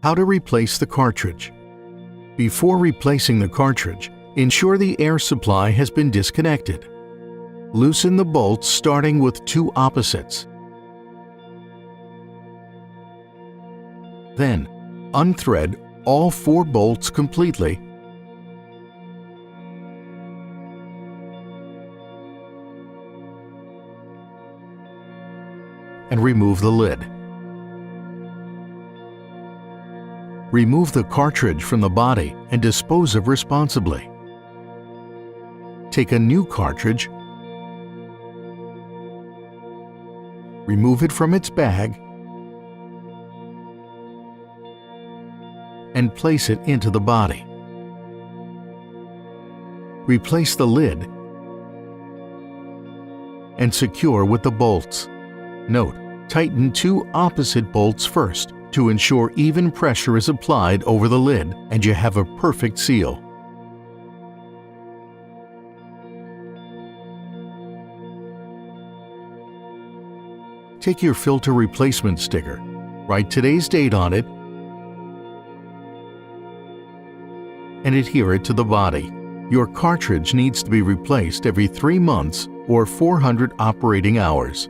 How to replace the cartridge. Before replacing the cartridge, ensure the air supply has been disconnected. Loosen the bolts starting with 2 opposites. Then, unthread all 4 bolts completely and remove the lid. Remove the cartridge from the body and dispose of responsibly. Take a new cartridge, remove it from its bag, and place it into the body. Replace the lid and secure with the bolts. Note, tighten 2 opposite bolts first to ensure even pressure is applied over the lid and you have a perfect seal. Take your filter replacement sticker, write today's date on it, and adhere it to the body. Your cartridge needs to be replaced every 3 months or 400 operating hours.